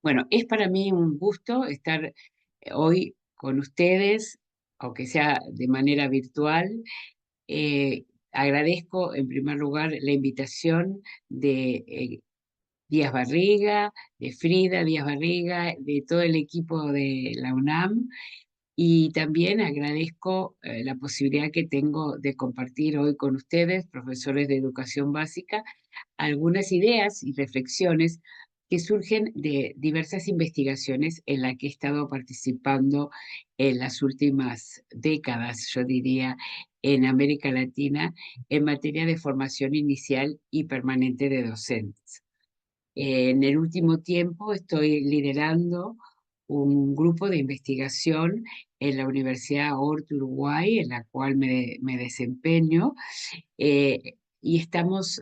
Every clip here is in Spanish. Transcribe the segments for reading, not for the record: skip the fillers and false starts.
Bueno, es para mí un gusto estar hoy con ustedes, aunque sea de manera virtual. Agradezco en primer lugar la invitación de Díaz Barriga, de Frida Díaz Barriga, de todo el equipo de la UNAM, y también agradezco la posibilidad que tengo de compartir hoy con ustedes, profesores de educación básica, algunas ideas y reflexiones que surgen de diversas investigaciones en las que he estado participando en las últimas décadas, yo diría, en América Latina, en materia de formación inicial y permanente de docentes. En el último tiempo estoy liderando un grupo de investigación en la Universidad Hort Uruguay, en la cual me desempeño, y estamos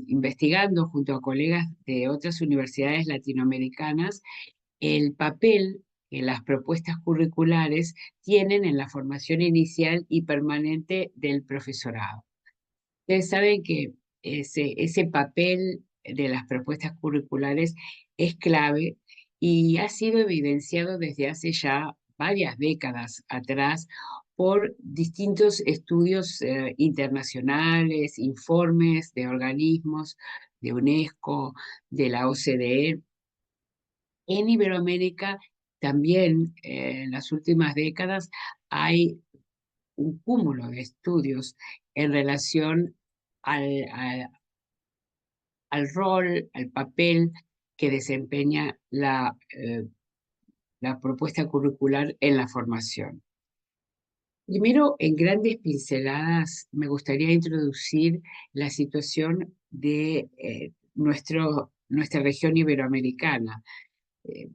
investigando junto a colegas de otras universidades latinoamericanas el papel que las propuestas curriculares tienen en la formación inicial y permanente del profesorado. Ustedes saben que ese papel de las propuestas curriculares es clave y ha sido evidenciado desde hace ya varias décadas atrás por distintos estudios internacionales, informes de organismos de UNESCO, de la OCDE. En Iberoamérica también en las últimas décadas hay un cúmulo de estudios en relación al, al, al rol, al papel que desempeña la propuesta curricular en la formación. Primero, en grandes pinceladas, me gustaría introducir la situación de nuestra región iberoamericana. Eh,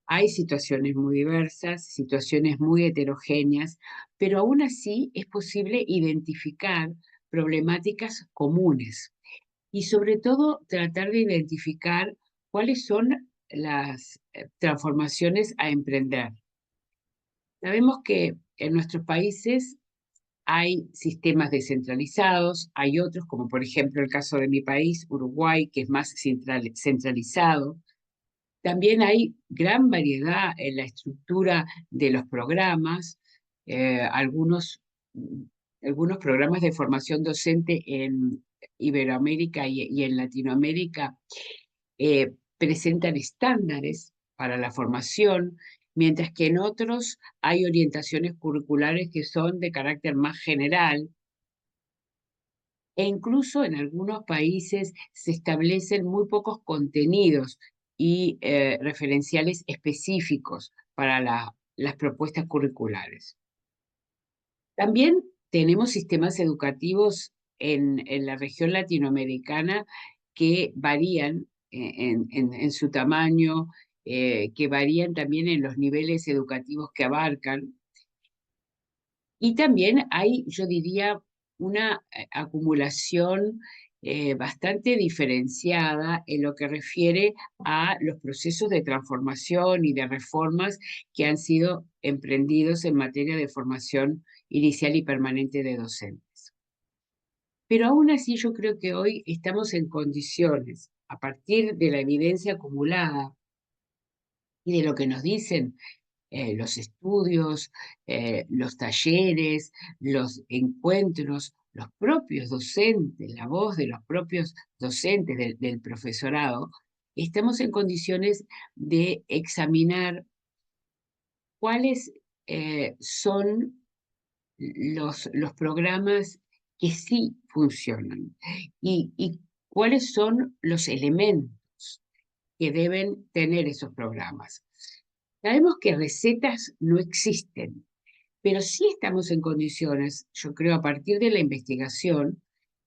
Hay situaciones muy diversas, situaciones muy heterogéneas, pero aún así es posible identificar problemáticas comunes y sobre todo tratar de identificar cuáles son las transformaciones a emprender. Sabemos que en nuestros países hay sistemas descentralizados, hay otros, como por ejemplo el caso de mi país, Uruguay, que es más centralizado. También hay gran variedad en la estructura de los programas, eh, algunos, algunos programas de formación docente en Iberoamérica y en Latinoamérica presentan estándares para la formación, mientras que en otros hay orientaciones curriculares que son de carácter más general, e incluso en algunos países se establecen muy pocos contenidos y referenciales específicos para las propuestas curriculares. También tenemos sistemas educativos en la región latinoamericana que varían en su tamaño, que varían también en los niveles educativos que abarcan. Y también hay, yo diría, una acumulación bastante diferenciada en lo que refiere a los procesos de transformación y de reformas que han sido emprendidos en materia de formación inicial y permanente de docentes. Pero aún así yo creo que hoy estamos en condiciones, a partir de la evidencia acumulada y de lo que nos dicen los estudios, los talleres, los encuentros, los propios docentes, la voz de los propios docentes del profesorado, estamos en condiciones de examinar cuáles son los programas que sí funcionan y cuáles son los elementos que deben tener esos programas. Sabemos que recetas no existen, pero sí estamos en condiciones, yo creo, a partir de la investigación,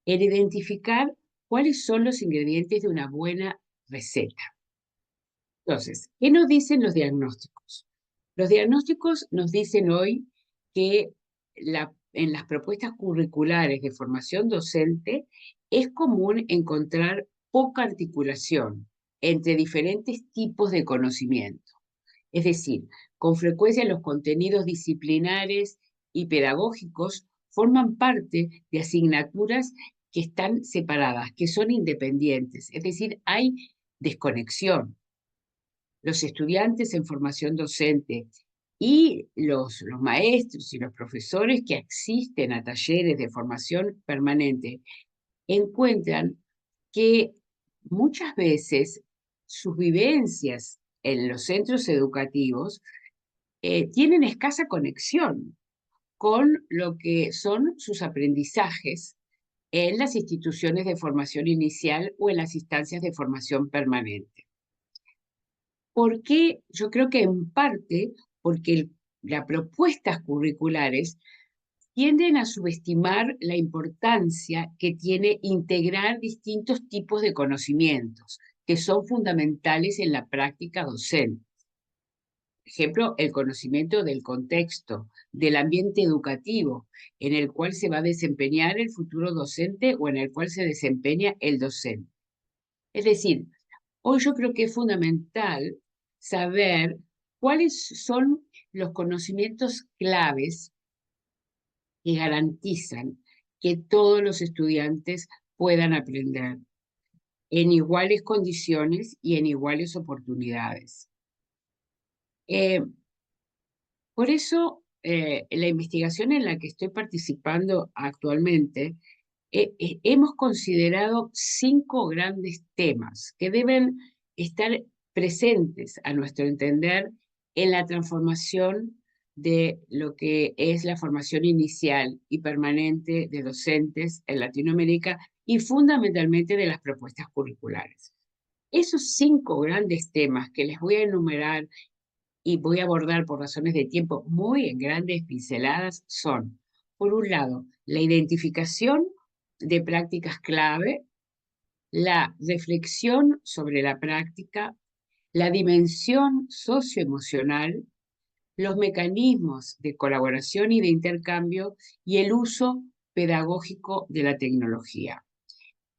en identificar cuáles son los ingredientes de una buena receta. Entonces, ¿qué nos dicen los diagnósticos? Los diagnósticos nos dicen hoy que en las propuestas curriculares de formación docente es común encontrar poca articulación entre diferentes tipos de conocimiento. Es decir, con frecuencia los contenidos disciplinares y pedagógicos forman parte de asignaturas que están separadas, que son independientes. Es decir, hay desconexión. los estudiantes en formación docente y los maestros y los profesores que asisten a talleres de formación permanente encuentran que muchas veces sus vivencias en los centros educativos tienen escasa conexión con lo que son sus aprendizajes en las instituciones de formación inicial o en las instancias de formación permanente. ¿Por qué? Yo creo que en parte porque las propuestas curriculares tienden a subestimar la importancia que tiene integrar distintos tipos de conocimientos que son fundamentales en la práctica docente. Por ejemplo, el conocimiento del contexto, del ambiente educativo en el cual se va a desempeñar el futuro docente o en el cual se desempeña el docente. Es decir, hoy yo creo que es fundamental saber cuáles son los conocimientos claves que garantizan que todos los estudiantes puedan aprender en iguales condiciones y en iguales oportunidades. Por eso, la investigación en la que estoy participando actualmente, hemos considerado 5 grandes temas que deben estar presentes, a nuestro entender, en la transformación de lo que es la formación inicial y permanente de docentes en Latinoamérica y fundamentalmente de las propuestas curriculares. Esos 5 grandes temas que les voy a enumerar y voy a abordar por razones de tiempo muy en grandes pinceladas son, por un lado, la identificación de prácticas clave, la reflexión sobre la práctica, la dimensión socioemocional, los mecanismos de colaboración y de intercambio y el uso pedagógico de la tecnología.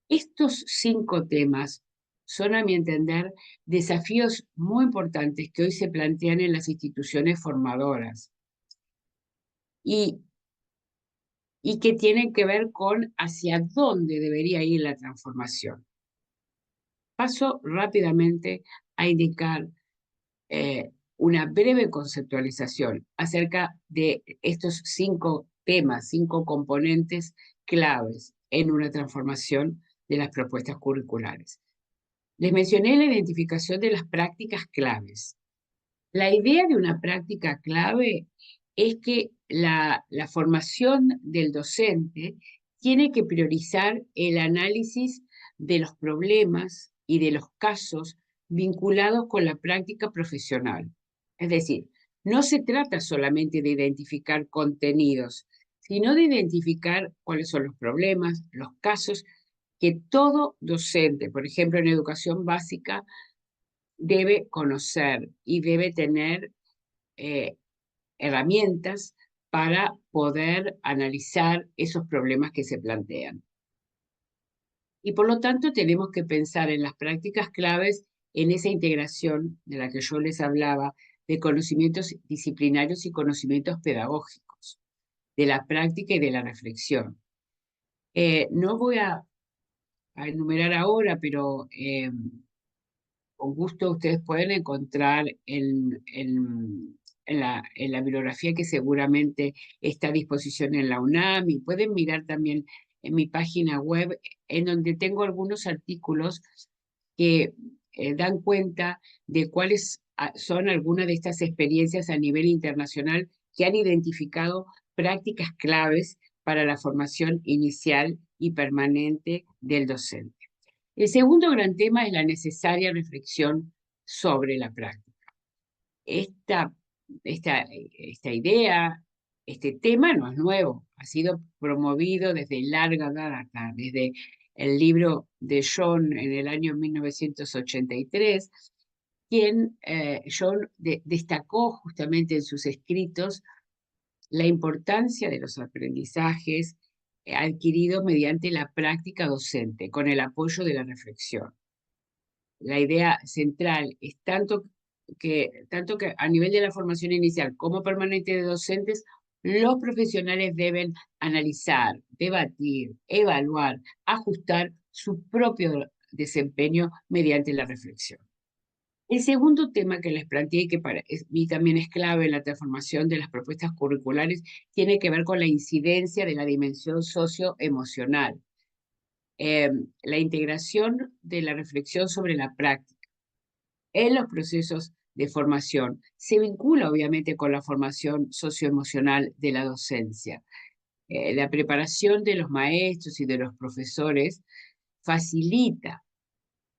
Estos 5 temas son, a mi entender, desafíos muy importantes que hoy se plantean en las instituciones formadoras y, y que tienen que ver con hacia dónde debería ir la transformación. Paso rápidamente a indicar una breve conceptualización acerca de estos 5 temas, 5 componentes claves en una transformación de las propuestas curriculares. Les mencioné la identificación de las prácticas claves. La idea de una práctica clave es que la formación del docente tiene que priorizar el análisis de los problemas y de los casos vinculados con la práctica profesional. Es decir, no se trata solamente de identificar contenidos, sino de identificar cuáles son los problemas, los casos que todo docente, por ejemplo en educación básica, debe conocer y debe tener eh, herramientas para poder analizar esos problemas que se plantean. Y por lo tanto tenemos que pensar en las prácticas claves, en esa integración de la que yo les hablaba, de conocimientos disciplinarios y conocimientos pedagógicos, de la práctica y de la reflexión. No voy a enumerar ahora, pero con gusto ustedes pueden encontrar en la bibliografía que seguramente está a disposición en la UNAM y pueden mirar también en mi página web en donde tengo algunos artículos que dan cuenta de cuáles son algunas de estas experiencias a nivel internacional que han identificado prácticas claves para la formación inicial y permanente del docente. El segundo gran tema es la necesaria reflexión sobre la práctica. Esta, esta idea, este tema no es nuevo, ha sido promovido desde larga data, desde el libro de John en el año 1983, quien John destacó justamente en sus escritos la importancia de los aprendizajes adquiridos mediante la práctica docente, con el apoyo de la reflexión. La idea central es tanto que a nivel de la formación inicial como permanente de docentes, los profesionales deben analizar, debatir, evaluar, ajustar su propio desempeño mediante la reflexión. El segundo tema que les planteé, que para mí también es clave en la transformación de las propuestas curriculares, tiene que ver con la incidencia de la dimensión socioemocional, eh, la integración de la reflexión sobre la práctica en los procesos de formación. Se vincula obviamente con la formación socioemocional de la docencia. La preparación de los maestros y de los profesores facilita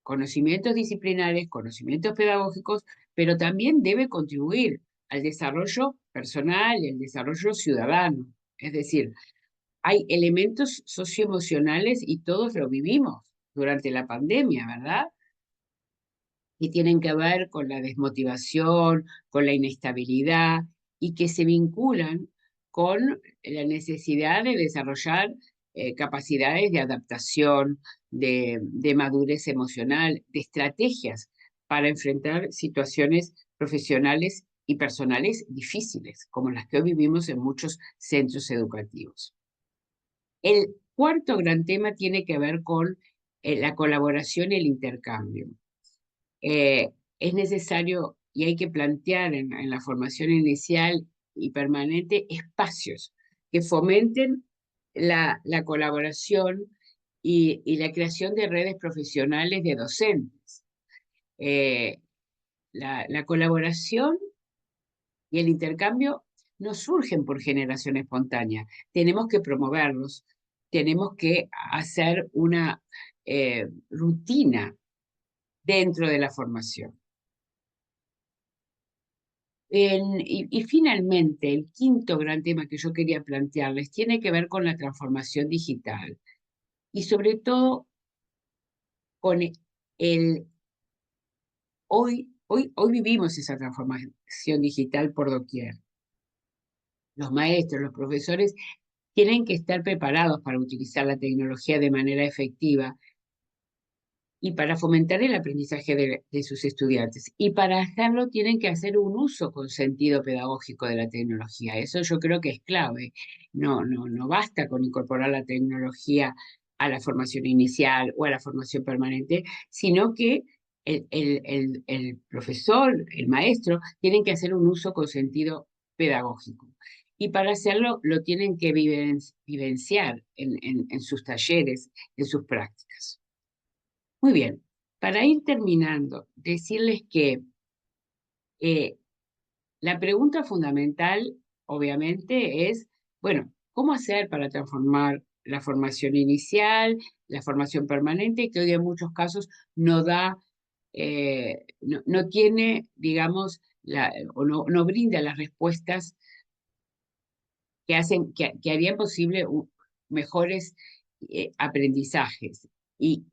conocimientos disciplinares, conocimientos pedagógicos, pero también debe contribuir al desarrollo personal y al desarrollo ciudadano. Es decir, hay elementos socioemocionales y todos lo vivimos durante la pandemia, ¿verdad? Que tienen que ver con la desmotivación, con la inestabilidad y que se vinculan con la necesidad de desarrollar capacidades de adaptación, de madurez emocional, de estrategias para enfrentar situaciones profesionales y personales difíciles, como las que hoy vivimos en muchos centros educativos. El cuarto gran tema tiene que ver con la colaboración y el intercambio. Es necesario y hay que plantear en la formación inicial y permanente espacios que fomenten la colaboración y la creación de redes profesionales de docentes. Eh, la colaboración y el intercambio no surgen por generación espontánea. Tenemos que promoverlos, tenemos que hacer una rutina dentro de la formación. Y finalmente, el quinto gran tema que yo quería plantearles tiene que ver con la transformación digital y sobre todo con el hoy vivimos esa transformación digital por doquier. Los maestros, los profesores tienen que estar preparados para utilizar la tecnología de manera efectiva y para fomentar el aprendizaje de sus estudiantes. Y para hacerlo tienen que hacer un uso con sentido pedagógico de la tecnología. Eso yo creo que es clave. No basta con incorporar la tecnología a la formación inicial o a la formación permanente, sino que el profesor, el maestro, tienen que hacer un uso con sentido pedagógico. Y para hacerlo lo tienen que vivenciar en sus talleres, en sus prácticas. Muy bien, para ir terminando, decirles que eh, la pregunta fundamental, obviamente, es, bueno, ¿cómo hacer para transformar la formación inicial, la formación permanente, que hoy en muchos casos no da, no tiene, digamos, o no brinda las respuestas que harían posible mejores aprendizajes y,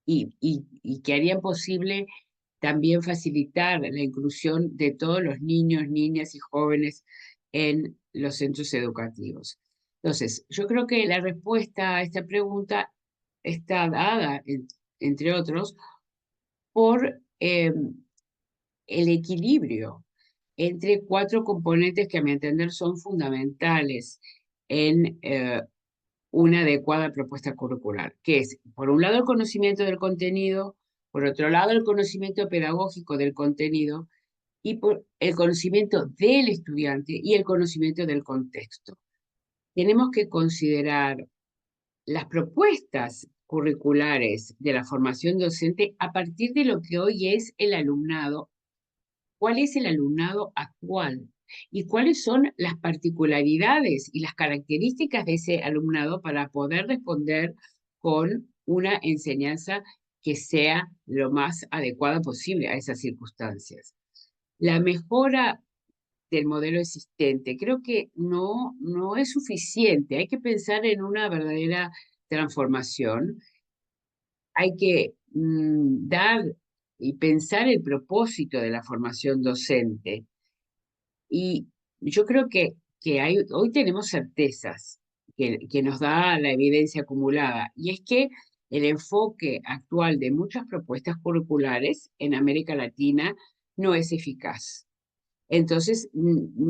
y, y que harían posible también facilitar la inclusión de todos los niños, niñas y jóvenes en los centros educativos. Entonces, yo creo que la respuesta a esta pregunta está dada, entre otros, por el equilibrio entre cuatro componentes que a mi entender son fundamentales en una adecuada propuesta curricular, que es, por un lado, el conocimiento del contenido, por otro lado, el conocimiento pedagógico del contenido y por el conocimiento del estudiante y el conocimiento del contexto. Tenemos que considerar las propuestas curriculares de la formación docente a partir de lo que hoy es el alumnado, cuál es el alumnado actual y cuáles son las particularidades y las características de ese alumnado para poder responder con una enseñanza que sea lo más adecuada posible a esas circunstancias. La mejora del modelo existente creo que no es suficiente, hay que pensar en una verdadera transformación, hay que dar y pensar el propósito de la formación docente. Y yo creo que hoy tenemos certezas que nos da la evidencia acumulada, y es que el enfoque actual de muchas propuestas curriculares en América Latina no es eficaz. Entonces,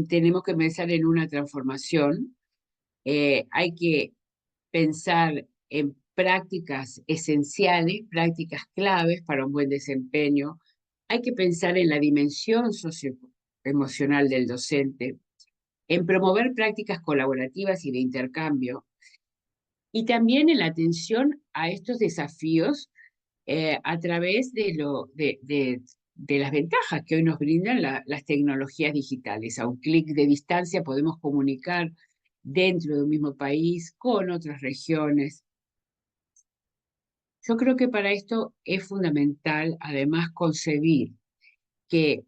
tenemos que pensar en una transformación, hay que pensar en prácticas esenciales, prácticas claves para un buen desempeño. hay que pensar en la dimensión socioemocional del docente, en promover prácticas colaborativas y de intercambio, y también en la atención a estos desafíos a través de las ventajas que hoy nos brindan las tecnologías digitales. A un clic de distancia podemos comunicar dentro de un mismo país con otras regiones. Yo creo que para esto es fundamental, además, concebir que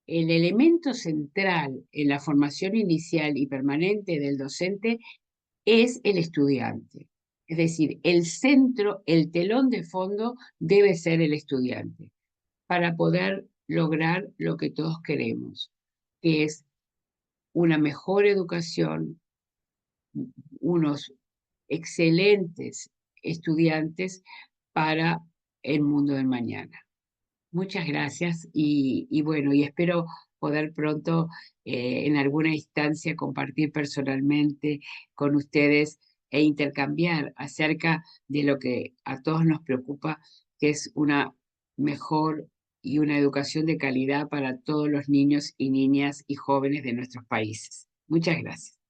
el elemento central en la formación inicial y permanente del docente es el estudiante. Es decir, el centro, el telón de fondo debe ser el estudiante para poder lograr lo que todos queremos, que es una mejor educación, unos excelentes estudiantes para el mundo del mañana. Muchas gracias y bueno, y espero poder pronto en alguna instancia compartir personalmente con ustedes e intercambiar acerca de lo que a todos nos preocupa, que es una mejor y una educación de calidad para todos los niños y niñas y jóvenes de nuestros países. Muchas gracias.